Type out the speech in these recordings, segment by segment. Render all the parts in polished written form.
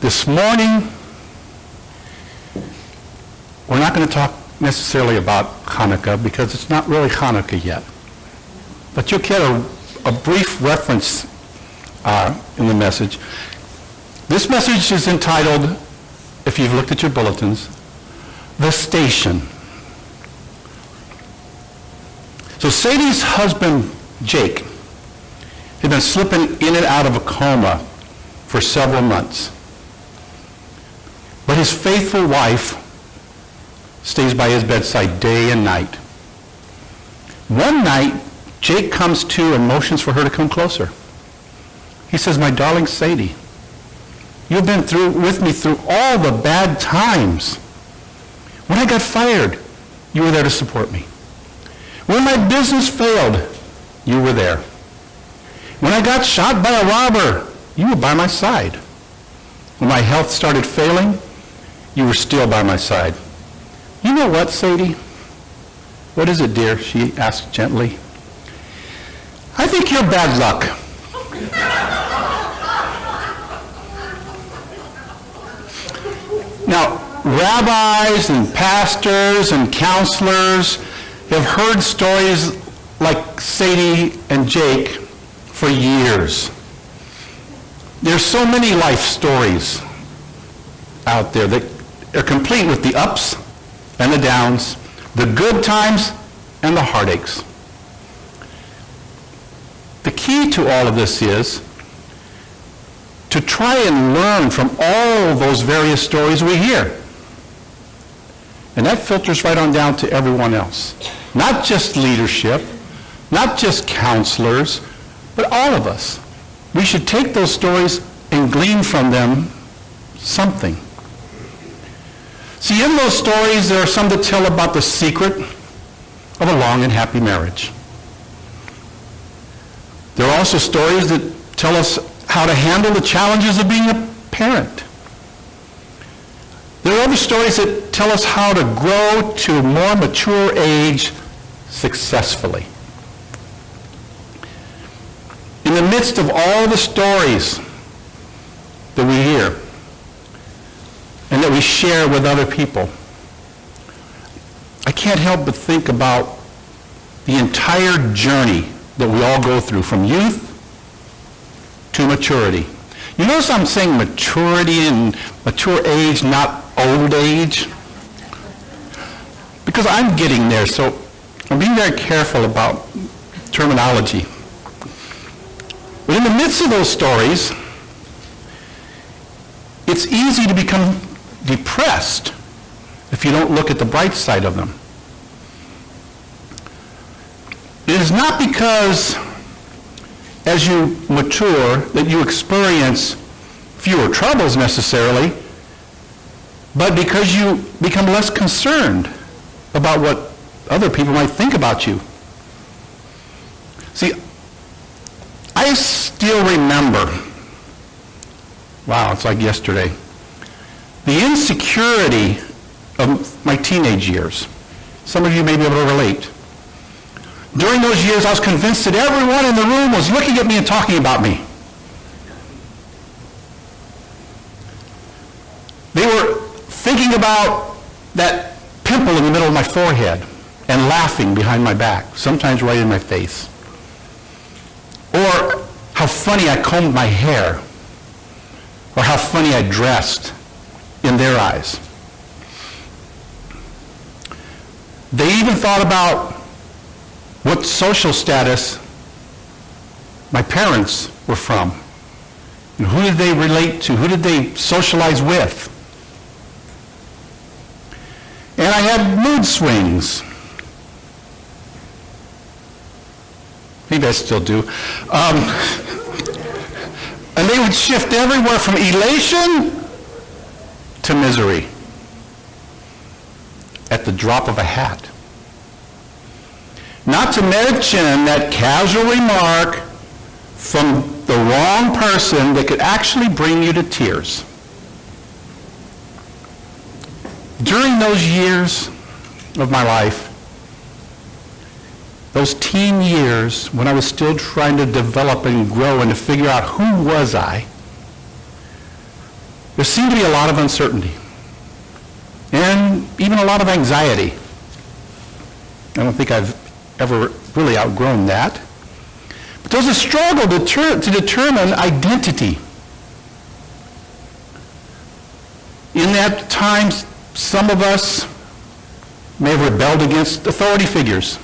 This morning, we're not going to talk necessarily about Hanukkah because it's not really Hanukkah yet. But you'll get a brief reference in the message. This message is entitled, if you've looked at your bulletins, The Station. So Sadie's husband, Jake, had been slipping in and out of a coma for several months. But his faithful wife stays by his bedside day and night. One night, Jake comes to and motions for her to come closer. He says, "My darling Sadie, you've been with me through all the bad times. When I got fired, you were there to support me. When my business failed, you were there. When I got shot by a robber, you were by my side. When my health started failing, you were still by my side. You know what, Sadie?" "What is it, dear?" she asked gently. "I think you're bad luck." Now, rabbis and pastors and counselors have heard stories like Sadie and Jake for years. There's so many life stories out there that are complete with the ups and the downs, the good times and the heartaches. The key to all of this is to try and learn from all those various stories we hear. And that filters right on down to everyone else. Not just leadership, not just counselors, but all of us. We should take those stories and glean from them something. See, in those stories, there are some that tell about the secret of a long and happy marriage. There are also stories that tell us how to handle the challenges of being a parent. There are other stories that tell us how to grow to a more mature age successfully. In the midst of all the stories that we hear and that we share with other people, I can't help but think about the entire journey that we all go through from youth to maturity. You notice I'm saying maturity and mature age, not old age? Because I'm getting there, so I'm being very careful about terminology. But in the midst of those stories, it's easy to become depressed if you don't look at the bright side of them. It is not because as you mature that you experience fewer troubles necessarily, but because you become less concerned about what other people might think about you. See, I still remember, wow, it's like yesterday, the insecurity of my teenage years. Some of you may be able to relate. During those years, I was convinced that everyone in the room was looking at me and talking about me. They were thinking about that pimple in the middle of my forehead and laughing behind my back, sometimes right in my face. Or how funny I combed my hair, or how funny I dressed in their eyes. They even thought about what social status my parents were from. And who did they relate to? Who did they socialize with? And I had mood swings. Maybe I still do. And they would shift everywhere from elation to misery at the drop of a hat. Not to mention that casual remark from the wrong person that could actually bring you to tears. During those years of my life, those teen years when I was still trying to develop and grow and to figure out who was I there seemed to be a lot of uncertainty and even a lot of anxiety. I don't think I've ever really outgrown that. But there was a struggle to determine identity. In that time, some of us may have rebelled against authority figures.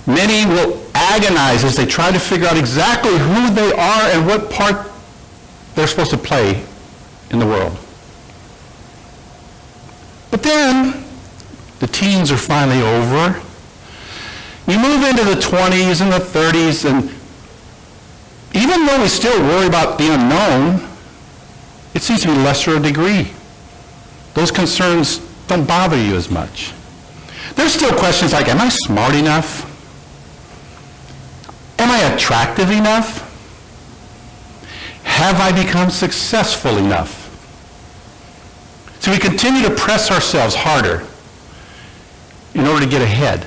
Many will agonize as they try to figure out exactly who they are and what part they're supposed to play in the world. But then, the teens are finally over. You move into the 20s and the 30s, and even though we still worry about the unknown, it seems to be lesser a degree. Those concerns don't bother you as much. There's still questions like, am I smart enough? Am I attractive enough? Have I become successful enough? So we continue to press ourselves harder in order to get ahead.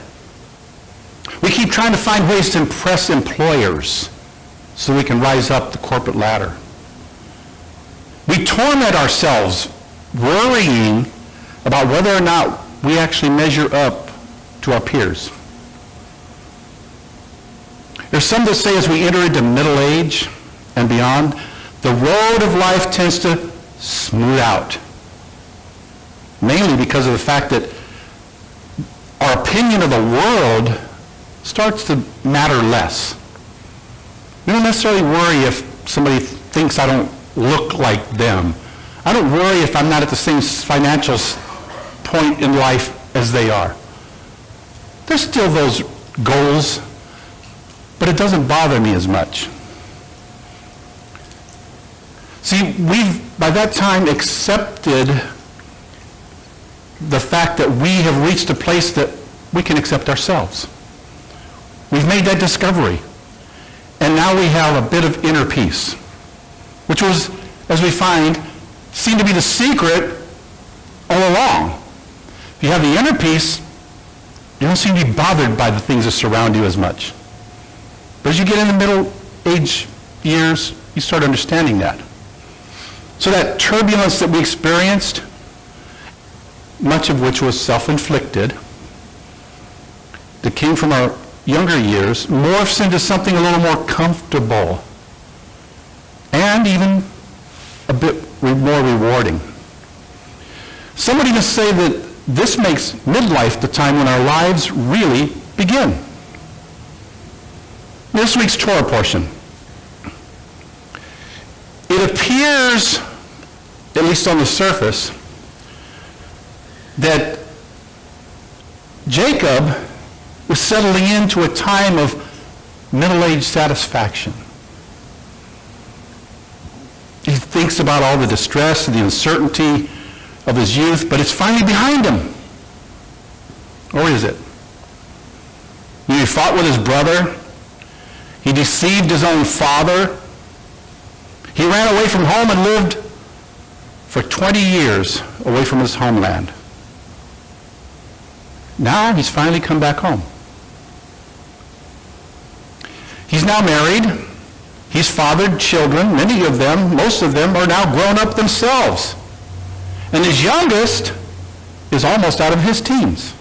We keep trying to find ways to impress employers so we can rise up the corporate ladder. We torment ourselves worrying about whether or not we actually measure up to our peers. There's some that say as we enter into middle age and beyond, the road of life tends to smooth out. Mainly because of the fact that our opinion of the world starts to matter less. We don't necessarily worry if somebody thinks I don't look like them. I don't worry if I'm not at the same financial point in life as they are. There's still those goals, but it doesn't bother me as much. See, we've by that time accepted the fact that we have reached a place that we can accept ourselves. We've made that discovery. And now we have a bit of inner peace, which was, as we find, seemed to be the secret all along. If you have the inner peace, you don't seem to be bothered by the things that surround you as much. But as you get in the middle age years, you start understanding that. So that turbulence that we experienced, much of which was self-inflicted, that came from our younger years, morphs into something a little more comfortable and even a bit more rewarding. Some would even say that this makes midlife the time when our lives really begin. This week's Torah portion. It appears, at least on the surface, that Jacob was settling into a time of middle-age satisfaction. He thinks about all the distress and the uncertainty of his youth, but it's finally behind him. Or is it? He fought with his brother. He deceived his own father. He ran away from home and lived for 20 years away from his homeland. Now he's finally come back home. He's now married. He's fathered children. Many of them, most of them, are now grown up themselves. And his youngest is almost out of his teens.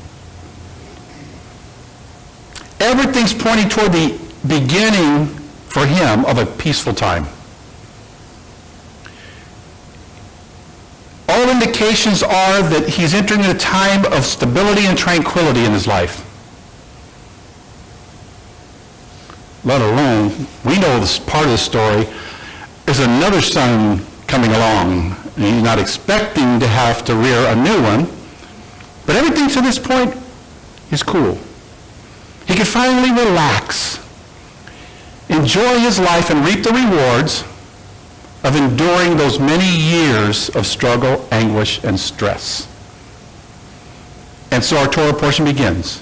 Everything's pointing toward the beginning for him of a peaceful time. All indications are that he's entering a time of stability and tranquility in his life. Let alone, we know this part of the story, there's another son coming along. And he's not expecting to have to rear a new one, but everything to this point is cool. He can finally relax, enjoy his life, and reap the rewards of enduring those many years of struggle, anguish, and stress. And so our Torah portion begins.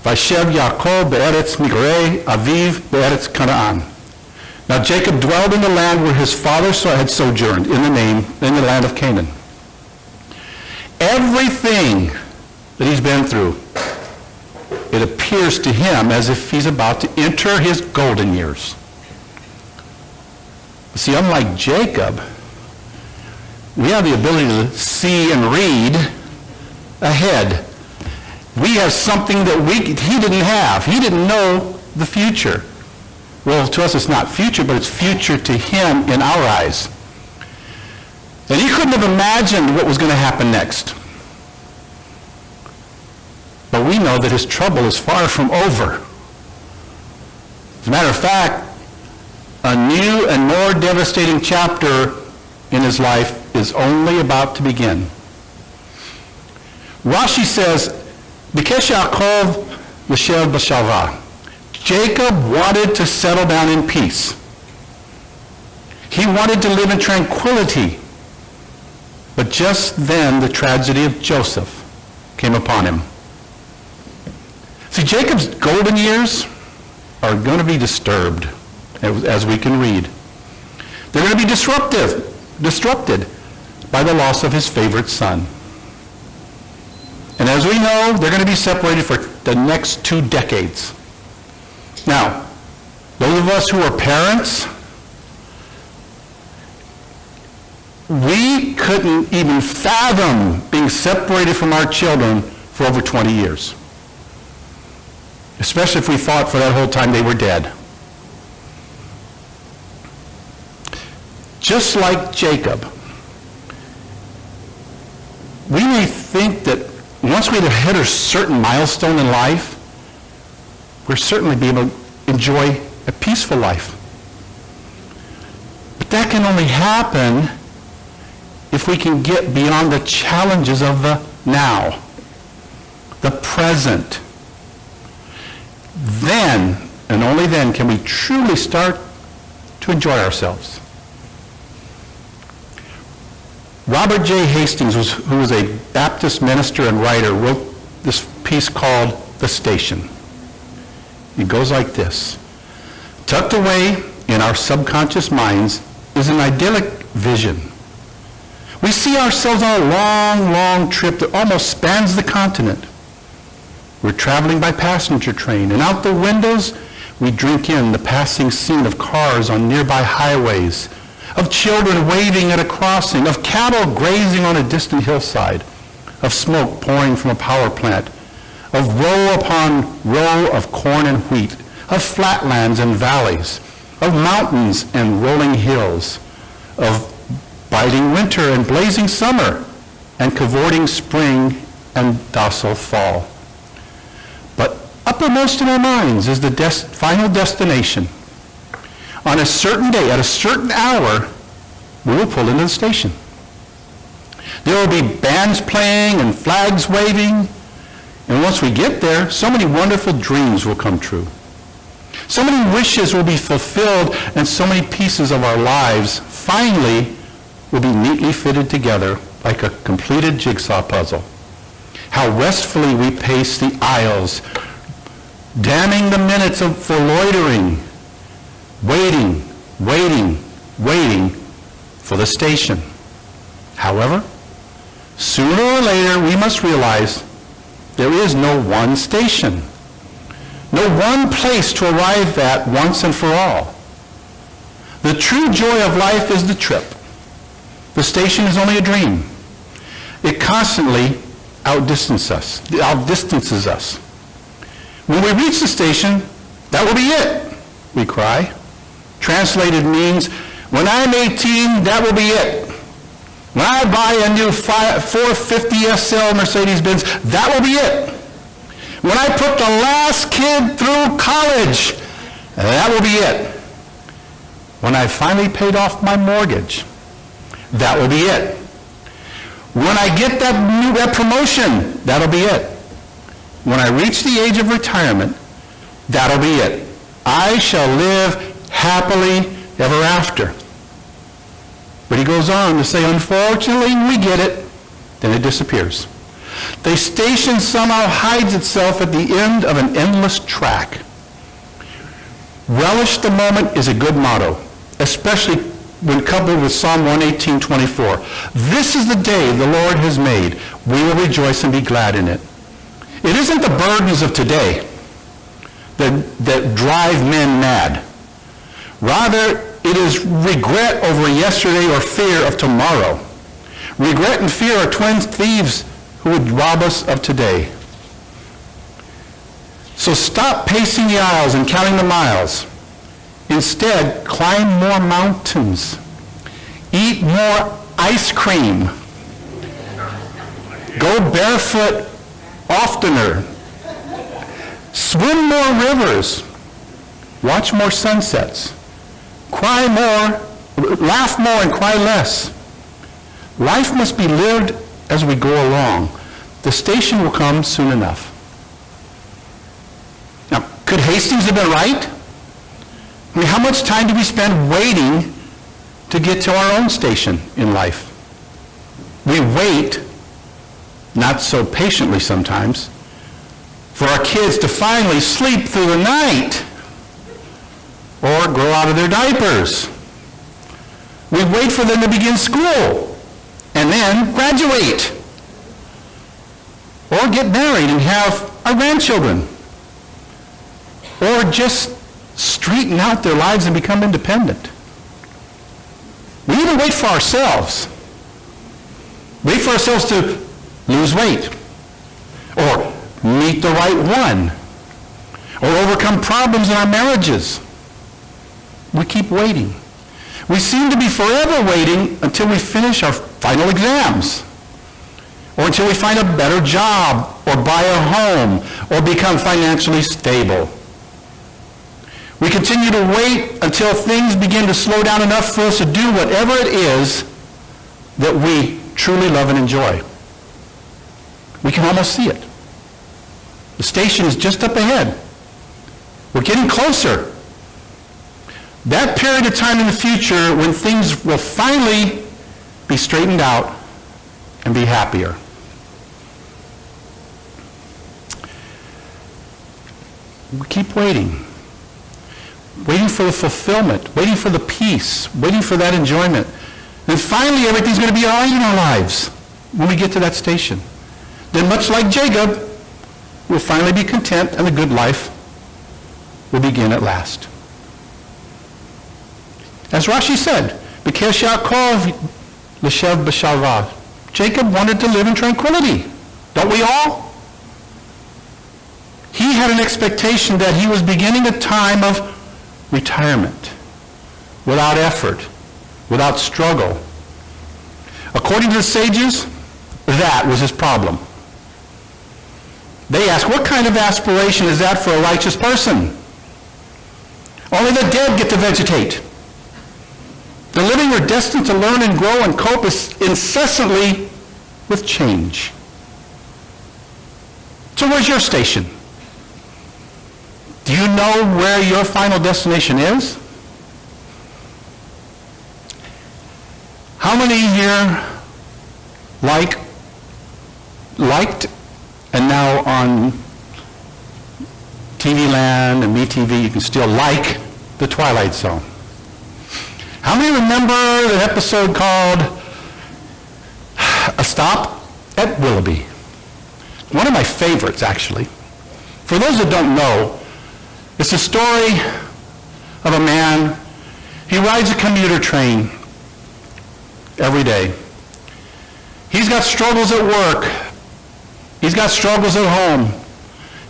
VaYeshev Yaakov be'eretz migrei aviv be'eretz Canaan. Now Jacob dwelled in the land where his father had sojourned, in the land of Canaan. Everything that he's been through, it appears to him as if he's about to enter his golden years. See, unlike Jacob, we have the ability to see and read ahead. We have something that he didn't have. He didn't know the future. Well, to us it's not future, but it's future to him in our eyes. And he couldn't have imagined what was going to happen next. But we know that his trouble is far from over. As a matter of fact, a new and more devastating chapter in his life is only about to begin. Rashi says, Bikesh Yaakov Yeshev b'shalva. Jacob wanted to settle down in peace. He wanted to live in tranquility. But just then, the tragedy of Joseph came upon him. See, Jacob's golden years are going to be disturbed, as we can read. They're going to be disrupted by the loss of his favorite son. And as we know, they're going to be separated for the next 2 decades. Now, those of us who are parents, we couldn't even fathom being separated from our children for over 20 years. Especially if we thought for that whole time they were dead. Just like Jacob, we may think that once we have hit a certain milestone in life, we'll certainly be able to enjoy a peaceful life. But that can only happen if we can get beyond the challenges of the now, the present. Then, and only then, can we truly start to enjoy ourselves. Robert J. Hastings, who was a Baptist minister and writer, wrote this piece called The Station. It goes like this. Tucked away in our subconscious minds is an idyllic vision. We see ourselves on a long, long trip that almost spans the continent. We're traveling by passenger train, and out the windows we drink in the passing scene of cars on nearby highways, of children waving at a crossing, of cattle grazing on a distant hillside, of smoke pouring from a power plant, of row upon row of corn and wheat, of flatlands and valleys, of mountains and rolling hills, of biting winter and blazing summer, and cavorting spring and docile fall. But uppermost in our minds is the final destination. On a certain day, at a certain hour, we will pull into the station. There will be bands playing and flags waving, and once we get there, so many wonderful dreams will come true. So many wishes will be fulfilled, and so many pieces of our lives finally will be neatly fitted together like a completed jigsaw puzzle. How restfully we pace the aisles, damning the minutes for loitering, waiting for the station. However, sooner or later we must realize there is no one station, no one place to arrive at once and for all. The true joy of life is the trip. The station is only a dream. It constantly outdistances us. When we reach the station, that will be it, we cry. Translated means, when I'm 18, that will be it. When I buy a new 450 SL Mercedes-Benz, that will be it. When I put the last kid through college, that will be it. When I finally paid off my mortgage, that will be it. When I get that promotion, that'll be it. When I reach the age of retirement, that'll be it. I shall live happily ever after. But he goes on to say, unfortunately, we get it, then it disappears. The station somehow hides itself at the end of an endless track. Relish the moment is a good motto, especially when coupled with Psalm 118:24. This is the day the Lord has made. We will rejoice and be glad in it. It isn't the burdens of today that drive men mad. Rather, it is regret over yesterday or fear of tomorrow. Regret and fear are twin thieves who would rob us of today. So stop pacing the aisles and counting the miles. Instead, climb more mountains. Eat more ice cream. Go barefoot oftener. Swim more rivers. Watch more sunsets. Cry more, laugh more and cry less. Life must be lived as we go along. The station will come soon enough. Now, could Hastings have been right? I mean, how much time do we spend waiting to get to our own station in life? We wait, not so patiently sometimes, for our kids to finally sleep through the night or grow out of their diapers. We wait for them to begin school and then graduate or get married and have our grandchildren or just straighten out their lives and become independent. We even wait for ourselves. Wait for ourselves to lose weight or meet the right one or overcome problems in our marriages. We keep waiting. We seem to be forever waiting until we finish our final exams or until we find a better job or buy a home or become financially stable. We continue to wait until things begin to slow down enough for us to do whatever it is that we truly love and enjoy. We can almost see it. The station is just up ahead. We're getting closer. That period of time in the future when things will finally be straightened out and be happier. We keep waiting. Waiting for the fulfillment, waiting for the peace, waiting for that enjoyment. And finally, everything's going to be all right in our lives when we get to that station. Then, much like Jacob, we'll finally be content and the good life will begin at last. As Rashi said, B'kesh Yaakov l'shev b'shalva. Jacob wanted to live in tranquility. Don't we all? He had an expectation that he was beginning a time of retirement, without effort, without struggle. According to the sages, that was his problem. They ask, what kind of aspiration is that for a righteous person? Only the dead get to vegetate. The living are destined to learn and grow and cope incessantly with change. So where's your station? Do you know where your final destination is? How many here liked and now on TV Land and MeTV you can still like The Twilight Zone? How many remember an episode called A Stop at Willoughby? One of my favorites, actually. For those that don't know, it's a story of a man. He rides a commuter train every day. He's got struggles at work. He's got struggles at home.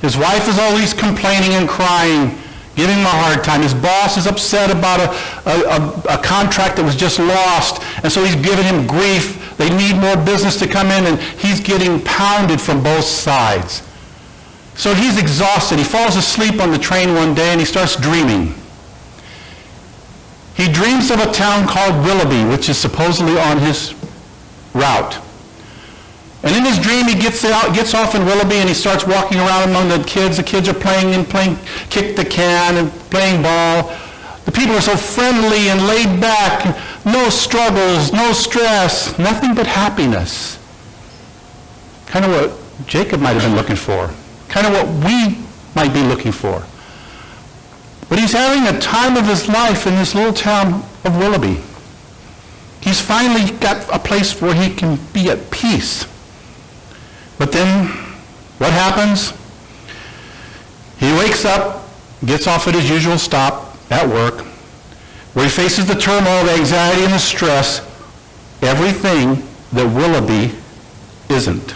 His wife is always complaining and crying, giving him a hard time. His boss is upset about a contract that was just lost, and so he's giving him grief. They need more business to come in, and he's getting pounded from both sides. So he's exhausted. He falls asleep on the train one day, and he starts dreaming. He dreams of a town called Willoughby, which is supposedly on his route. And in his dream, he gets off in Willoughby, and he starts walking around among the kids. The kids are playing kick the can and playing ball. The people are so friendly and laid back. No struggles, no stress, nothing but happiness. Kind of what Jacob might have been looking for. Kind of what we might be looking for. But he's having a time of his life in this little town of Willoughby. He's finally got a place where he can be at peace. But then, what happens? He wakes up, gets off at his usual stop at work, where he faces the turmoil, the anxiety, and the stress, everything that Willoughby isn't.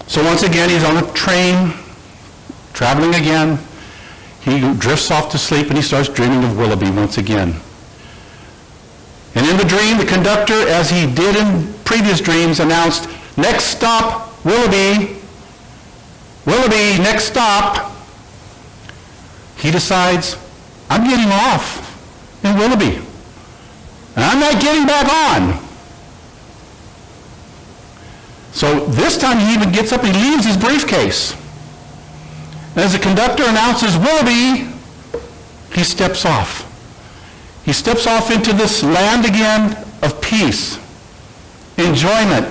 So once again, he's on the train, traveling again. He drifts off to sleep and he starts dreaming of Willoughby once again. And in the dream, the conductor, as he did in previous dreams, announced, "Next stop, Willoughby. Willoughby, next stop." He decides, I'm getting off in Willoughby. And I'm not getting back on. So this time he even gets up and leaves his briefcase. And as the conductor announces, "Willoughby," he steps off. He steps off into this land again of peace, enjoyment.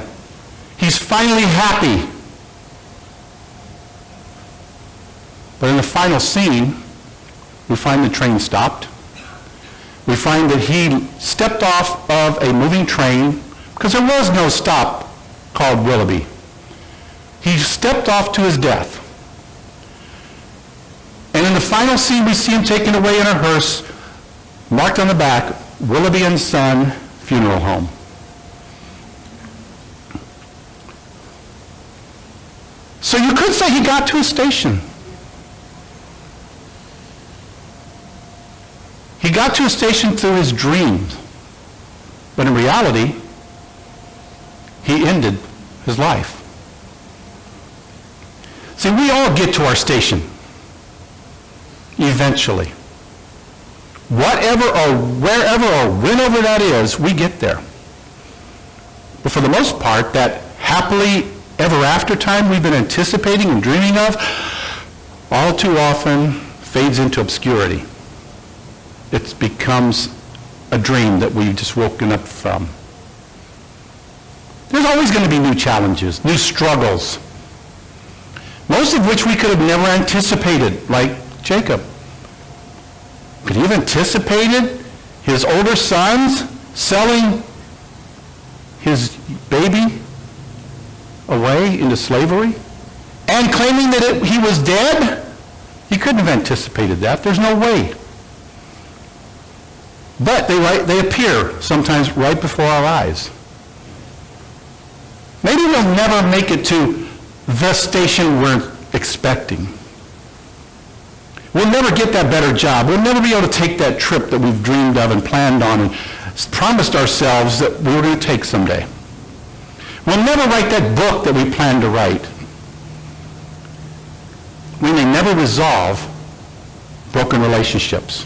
He's finally happy. But in the final scene, we find the train stopped. We find that he stepped off of a moving train because there was no stop called Willoughby. He stepped off to his death. And in the final scene, we see him taken away in a hearse, marked on the back, "Willoughby and Son Funeral Home." So you could say he got to a station. He got to a station through his dreams. But in reality, he ended his life. See, we all get to our station. Eventually. Whatever or wherever or whenever that is, we get there. But for the most part, that happily ever after time we've been anticipating and dreaming of, all too often fades into obscurity. It becomes a dream that we've just woken up from. There's always going to be new challenges, new struggles, most of which we could have never anticipated, like Jacob. Could he have anticipated his older sons selling his baby away into slavery and claiming that he was dead? He couldn't have anticipated that. There's no way. But they appear sometimes right before our eyes. Maybe we'll never make it to the station we're expecting. We'll never get that better job. We'll never be able to take that trip that we've dreamed of and planned on and promised ourselves that we were going to take someday. We'll never write that book that we planned to write. We may never resolve broken relationships.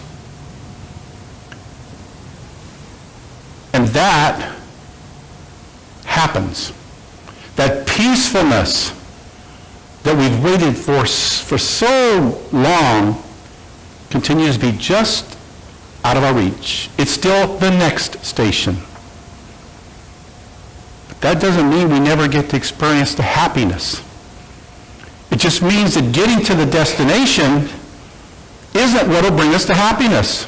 And that happens. That peacefulness that we've waited for so long continues to be just out of our reach. It's still the next station. But that doesn't mean we never get to experience the happiness. It just means that getting to the destination isn't what will bring us to happiness.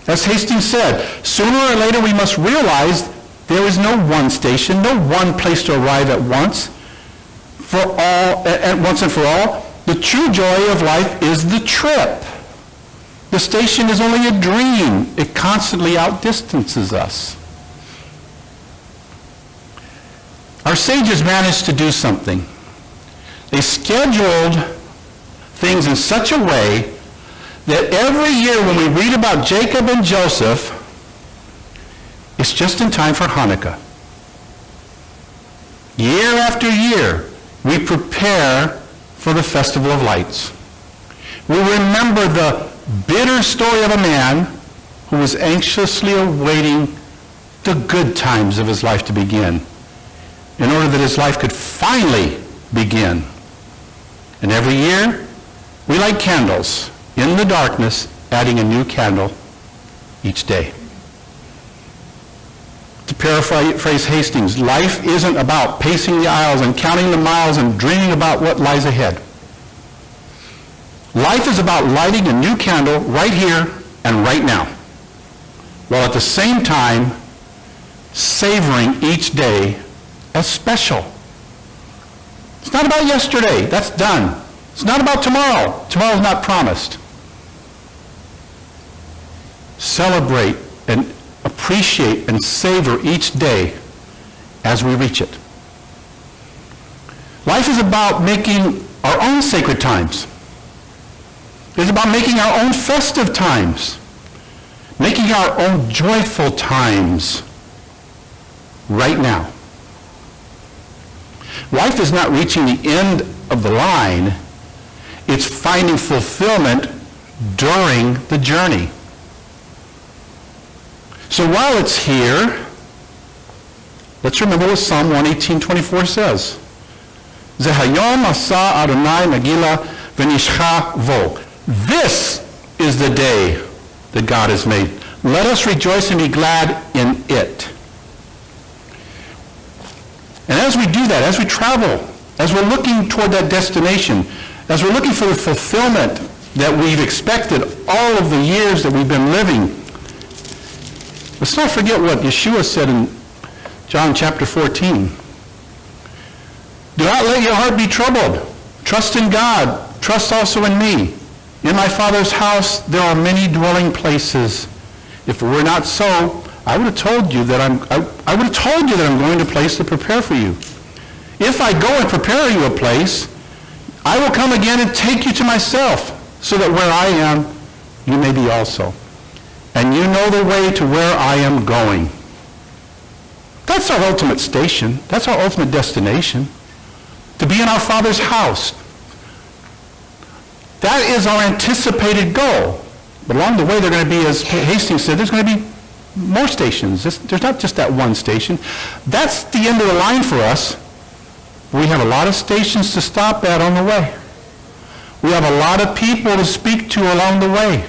As Hastings said, sooner or later we must realize there is no one station, no one place to arrive at once and for all. The true joy of life is the trip. The station is only a dream. It constantly outdistances us. Our sages managed to do something. They scheduled things in such a way that every year when we read about Jacob and Joseph, it's just in time for Hanukkah. Year after year, we prepare for the Festival of Lights. We remember the bitter story of a man who was anxiously awaiting the good times of his life to begin in order that his life could finally begin. And every year, we light candles in the darkness, adding a new candle each day. To paraphrase Hastings, life isn't about pacing the aisles and counting the miles and dreaming about what lies ahead. Life is about lighting a new candle right here and right now, while at the same time savoring each day as special. It's not about yesterday. That's done. It's not about tomorrow. Tomorrow's not promised. celebrate and appreciate and savor each day as we reach it. Life is about making our own sacred times. It's about making our own festive times, making our own joyful times right now. Life is not reaching the end of the line. It's finding fulfillment during the journey. So while it's here, let's remember what Psalm 118:24 says. Zehayom asa Adonai nagila v'nishcha vo. This is the day that God has made. Let us rejoice and be glad in it. And as we do that, as we travel, as we're looking toward that destination, as we're looking for the fulfillment that we've expected all of the years that we've been living, let's not forget what Yeshua said in John chapter 14. Do not let your heart be troubled. Trust in God. Trust also in me. In my Father's house there are many dwelling places. If it were not so, I would have told you that I'm going to a place to prepare for you. If I go and prepare you a place, I will come again and take you to myself, so that where I am, you may be also. And you know the way to where I am going. That's our ultimate station. That's our ultimate destination. To be in our Father's house. That is our anticipated goal. But along the way, they're going to be, as Hastings said, there's going to be more stations. There's not just that one station. That's the end of the line for us. We have a lot of stations to stop at on the way. We have a lot of people to speak to along the way.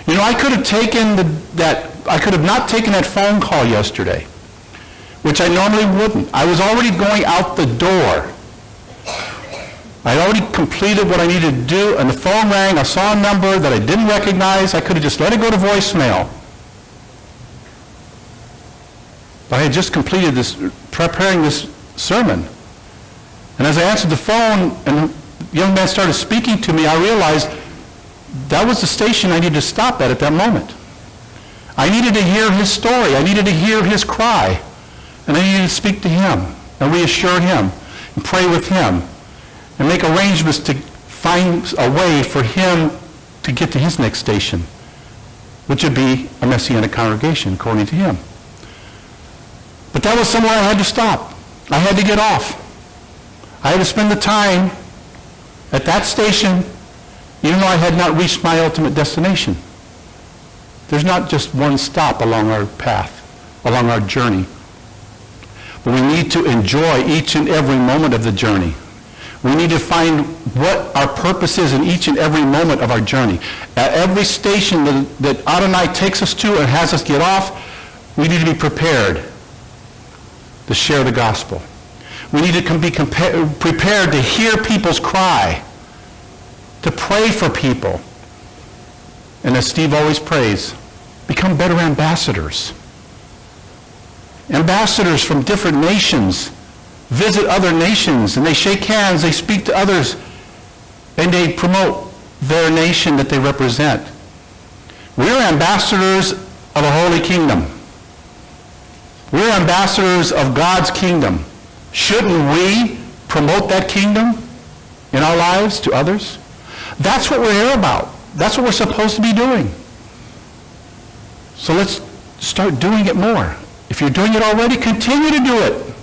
You know, I could have not taken that phone call yesterday, which I normally wouldn't. I was already going out the door. I had already completed what I needed to do, and the phone rang. I saw a number that I didn't recognize. I could have just let it go to voicemail. But I had just completed preparing this sermon. And as I answered the phone and the young man started speaking to me, I realized that was the station I needed to stop at that moment. I needed to hear his story. I needed to hear his cry. And I needed to speak to him and reassure him and pray with him and make arrangements to find a way for him to get to his next station, which would be a Messianic congregation, according to him. But that was somewhere I had to stop. I had to get off. I had to spend the time at that station, even though I had not reached my ultimate destination. There's not just one stop along our path, along our journey. But we need to enjoy each and every moment of the journey. We need to find what our purpose is in each and every moment of our journey. At every station that Adonai takes us to and has us get off, we need to be prepared to share the gospel. We need to be prepared to hear people's cry, to pray for people. And as Steve always prays, become better ambassadors. Ambassadors from different nations visit other nations, and they shake hands, they speak to others, and they promote their nation that they represent. We're ambassadors of a holy kingdom. We're ambassadors of God's kingdom. Shouldn't we promote that kingdom in our lives to others? That's what we're here about. That's what we're supposed to be doing. So let's start doing it more. If you're doing it already, continue to do it.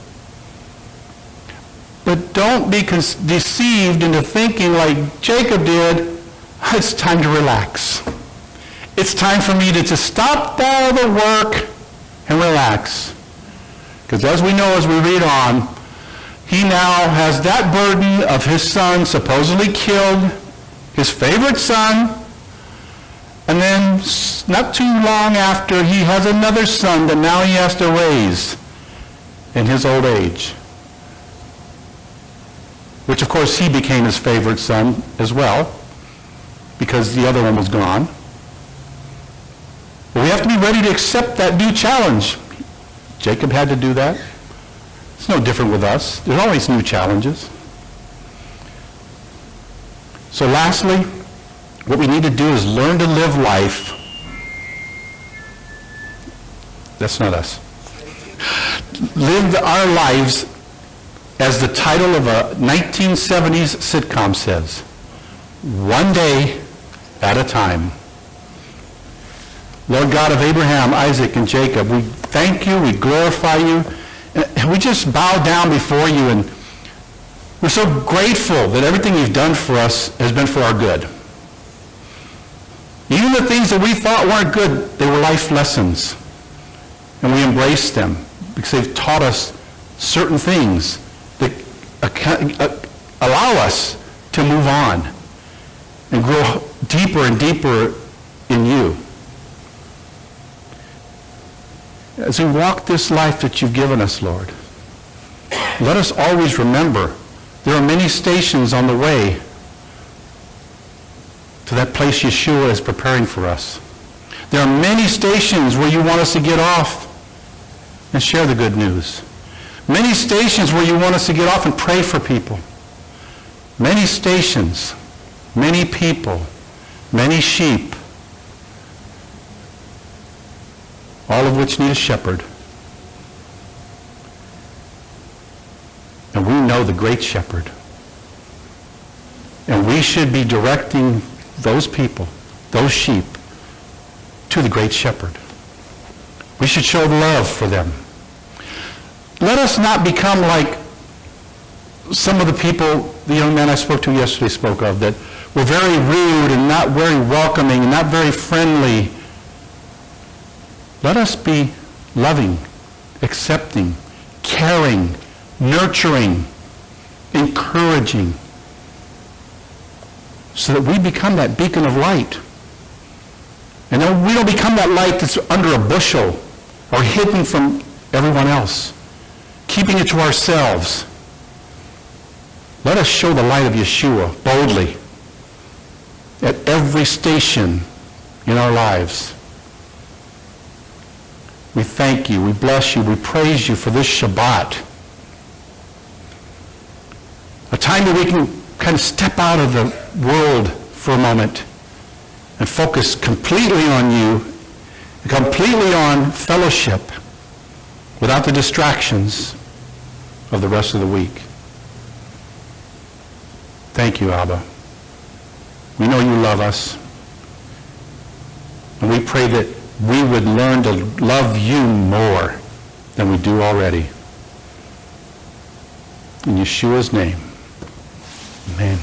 But don't be deceived into thinking like Jacob did, it's time to relax. It's time for me to just stop all the work and relax. Because as we know, as we read on, he now has that burden of his son supposedly killed, his favorite son, and then not too long after, he has another son that now he has to raise in his old age. Which, of course, he became his favorite son as well, because the other one was gone. But we have to be ready to accept that new challenge. Jacob had to do that. It's no different with us. There's always new challenges. So lastly, what we need to do is learn to live life That's not us. Live our lives as the title of a 1970s sitcom says, one day at a time. Lord God of Abraham, Isaac, and Jacob, we thank you, we glorify you, and we just bow down before you, and we're so grateful that everything you've done for us has been for our good. Even the things that we thought weren't good, they were life lessons, and we embraced them because they've taught us certain things that allow us to move on and grow deeper and deeper in you. As we walk this life that you've given us, Lord, let us always remember there are many stations on the way to that place Yeshua is preparing for us. There are many stations where you want us to get off and share the good news. Many stations where you want us to get off and pray for people. Many stations, many people, many sheep, all of which need a shepherd. And we know the great shepherd. And we should be directing those people, those sheep, to the great shepherd. We should show love for them. Let us not become like some of the people, the young man I spoke to yesterday spoke of, that were very rude and not very welcoming and not very friendly. Let us be loving, accepting, caring, nurturing, encouraging, so that we become that beacon of light. And then we don't become that light that's under a bushel or hidden from everyone else, keeping it to ourselves. Let us show the light of Yeshua boldly at every station in our lives. We thank you, we bless you, we praise you for this Shabbat. A time that we can kind of step out of the world for a moment and focus completely on you, completely on fellowship, without the distractions of the rest of the week. Thank you, Abba. We know you love us, and we pray that we would learn to love you more than we do already. In Yeshua's name, amen.